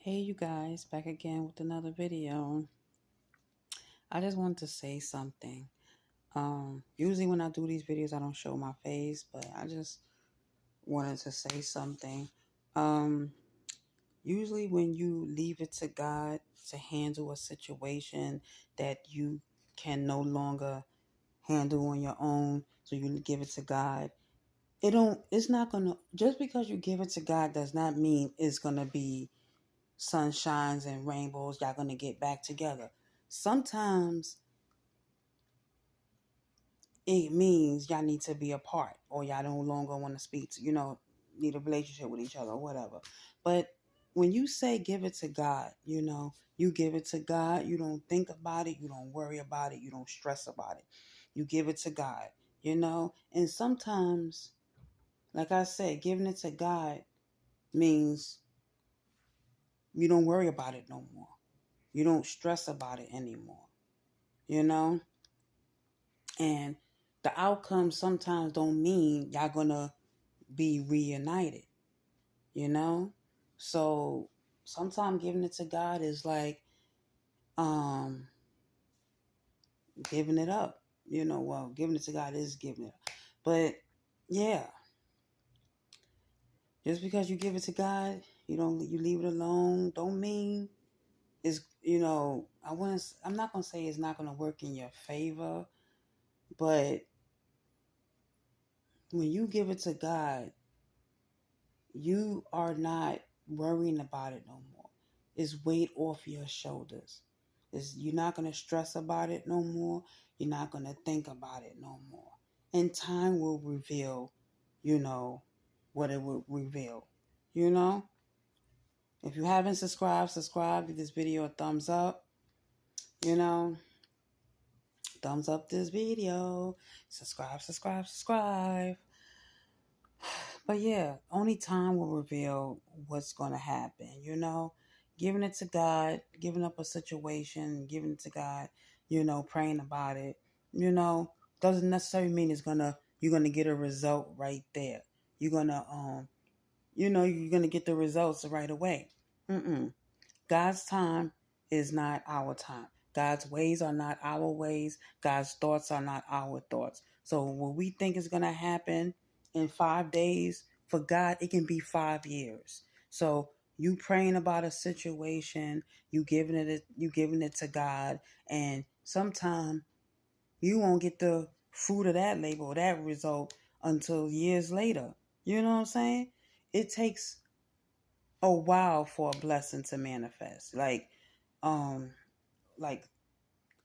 Hey you guys, back again with another video. I just wanted to say something. Usually when I do these videos I don't show my face, but I just wanted to say something. Um, Usually when you leave it to God to handle a situation that you can no longer handle on your own, so you give it to God. It's not gonna, just because you give it to God does not mean it's gonna be sunshines and rainbows. Y'all gonna get back together. Sometimes it means y'all need to be apart, or y'all no longer want to speak to, need a relationship with each other or whatever. But when you say give it to God, you give it to God. You don't think about it. You don't worry about it. You don't stress about it. You give it to God. And sometimes, like I said, giving it to God means you don't worry about it no more. You don't stress about it anymore. you know and the outcome sometimes don't mean y'all gonna be reunited. you know so sometimes giving it to God is like um giving it up. Well, giving it to God is giving it up, but yeah, just because you give it to God, you leave it alone, don't mean it's, I'm not gonna say it's not gonna work in your favor, but when you give it to God, you are not worrying about it no more. It's weight off your shoulders. You're not going to stress about it no more. You're not going to think about it no more. And time will reveal, what it will reveal. You know? If you haven't subscribe, give this video a thumbs up. You know? Thumbs up this video. Subscribe. But yeah, only time will reveal what's going to happen. Giving it to God, giving up a situation, giving it to God, praying about it, you know, doesn't necessarily mean you're gonna get a result right there. You're gonna you're gonna get the results right away. Mm-mm. God's time is not our time. God's ways are not our ways. God's thoughts are not our thoughts. So what we think is going to happen in 5 days, for God, it can be 5 years. So you praying about a situation, you giving it to God, and sometime you won't get the fruit of that labor or that result until years later. You know what I'm saying? It takes a while for a blessing to manifest. Um, like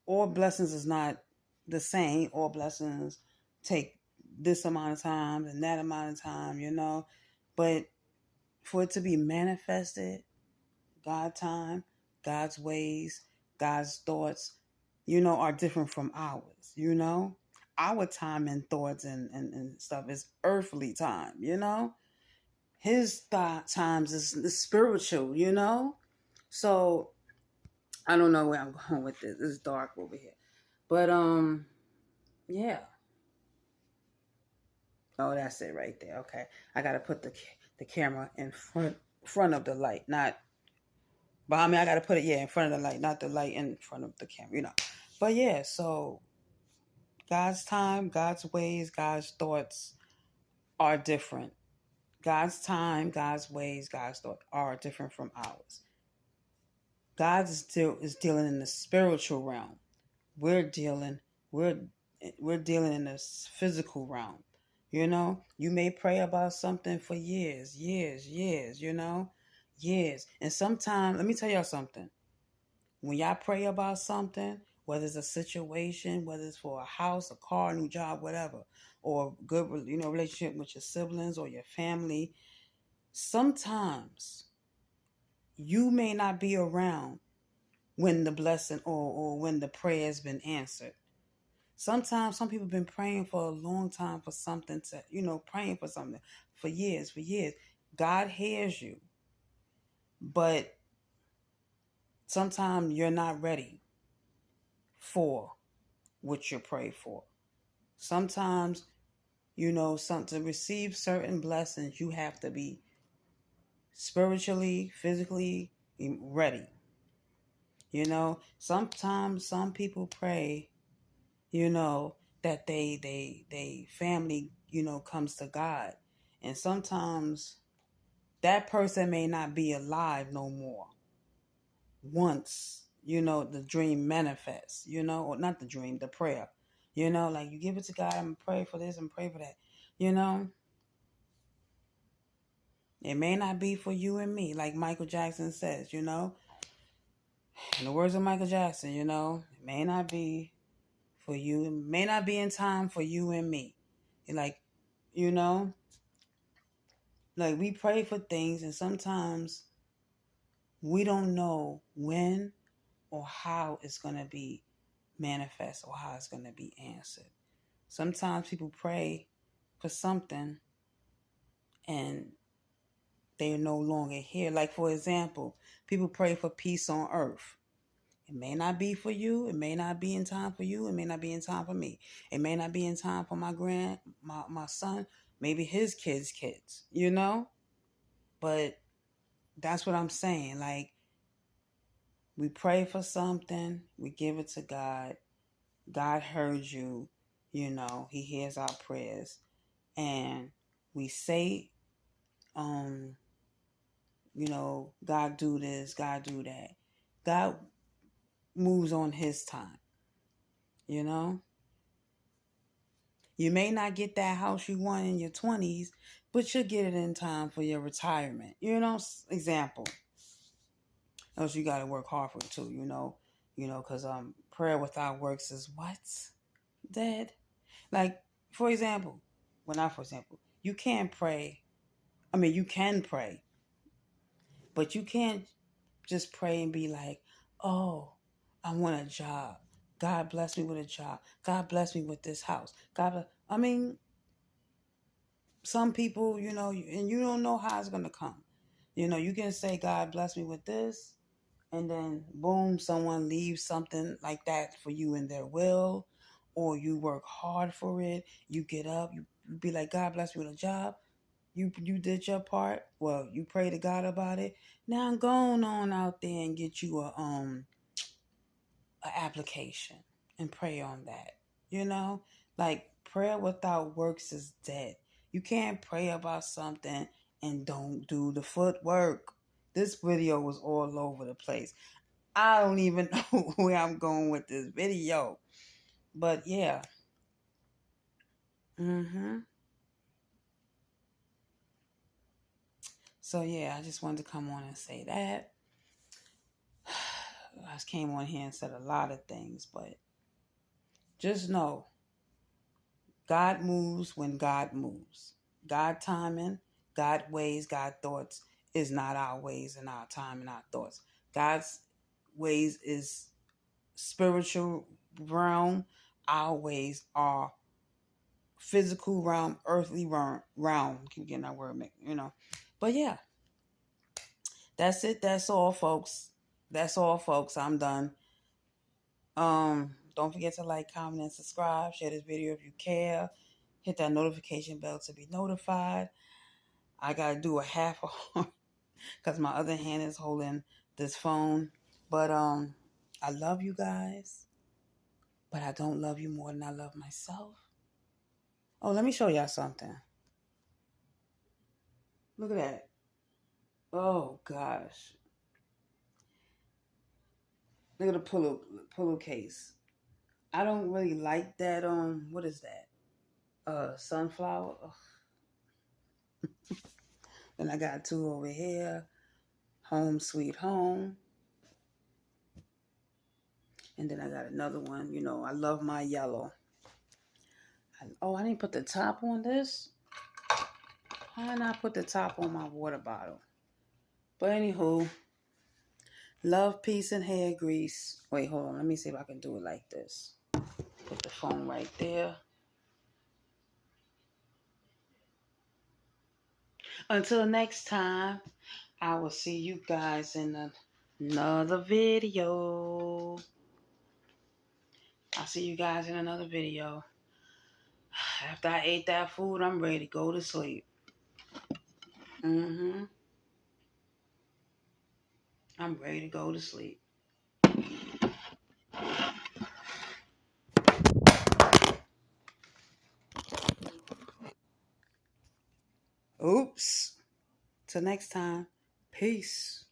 all blessings is not the same. All blessings take this amount of time and that amount of time. But for it to be manifested, God time, God's ways, God's thoughts, are different from ours. Our time and thoughts and stuff is earthly time. His times is spiritual. So I don't know where I'm going with this. It's dark over here. But yeah. Oh, that's it right there. Okay. I got to put the camera in front of the light, not behind me. I got to put it in front of the light, not the light in front of the camera. But yeah, so God's time, God's ways, God's thoughts are different. God's time, God's ways, God's thoughts are different from ours. God is dealing in the spiritual realm. We're dealing we're we're dealing in this physical realm. You may pray about something for years. And sometimes, let me tell y'all something. When y'all pray about something, whether it's a situation, whether it's for a house, a car, a new job, whatever, or good, relationship with your siblings or your family, sometimes you may not be around when the blessing or when the prayer has been answered. Sometimes some people have been praying for a long time for something praying for something for years. God hears you, but sometimes you're not ready for what you pray for. Sometimes, to receive certain blessings, you have to be spiritually, physically, Be ready. Sometimes some people pray, you know, that they family, comes to God. And sometimes that person may not be alive no more once, the dream manifests, or not the dream, the prayer. Like you give it to God and pray for this and pray for that. You know, it may not be for you and me, like Michael Jackson says, in the words of Michael Jackson, it may not be for you. It may not be in time for you and me. Like, you know, like we pray for things and sometimes we don't know when or how it's going to be manifest or how it's going to be answered. Sometimes people pray for something and they're no longer here. Like, for example, people pray for peace on earth. It may not be for you. It may not be in time for you. It may not be in time for me. It may not be in time for my son, maybe his kids, But that's what I'm saying. Like, we pray for something, we give it to God. God heard you, He hears our prayers. And we say, God do this, God do that. God moves on his time, you know? You may not get that house you want in your 20s, but you'll get it in time for your retirement. Example. Else you got to work hard for it too, because prayer without works is what? Dead. Like, for example, you can't pray. I mean, you can pray, but you can't just pray and be like, oh, I want a job. God bless me with a job. God bless me with this house. I mean, some people, and you don't know how it's going to come. You can say, God bless me with this. And then, boom, someone leaves something like that for you in their will. Or you work hard for it. You get up. You be like, God bless me with a job. You did your part. Well, you pray to God about it. Now I'm going on out there and get you a application and pray on that. Like prayer without works is dead. You can't pray about something and don't do the footwork. This video was all over the place. I don't even know where I'm going with this video. But yeah. So yeah, I just wanted to come on and say that. I just came on here and said a lot of things, but just know God moves when God moves. God timing, God ways, God thoughts is not our ways and our time and our thoughts. God's ways is spiritual realm. Our ways are physical realm, earthly realm. Keep getting that word, But yeah, that's it. That's all, folks. I'm done. Don't forget to like, comment, and subscribe. Share this video if you care. Hit that notification bell to be notified. I gotta do a half because my other hand is holding this phone. But I love you guys, but I don't love you more than I love myself. Oh, let me show y'all something. Look at that. Oh gosh. Look at the pillowcase. I don't really like that. What is that? Sunflower. Ugh. Then I got two over here. Home Sweet Home. And then I got another one. I love my yellow. I didn't put the top on this. How did I not put the top on my water bottle? But anywho, love, peace, and hair grease. Wait, hold on. Let me see if I can do it like this. Put the phone right there. Until next time, I will see you guys in another video. I'll see you guys in another video. After I ate that food, I'm ready to go to sleep. I'm ready to go to sleep. Oops. Till next time. Peace.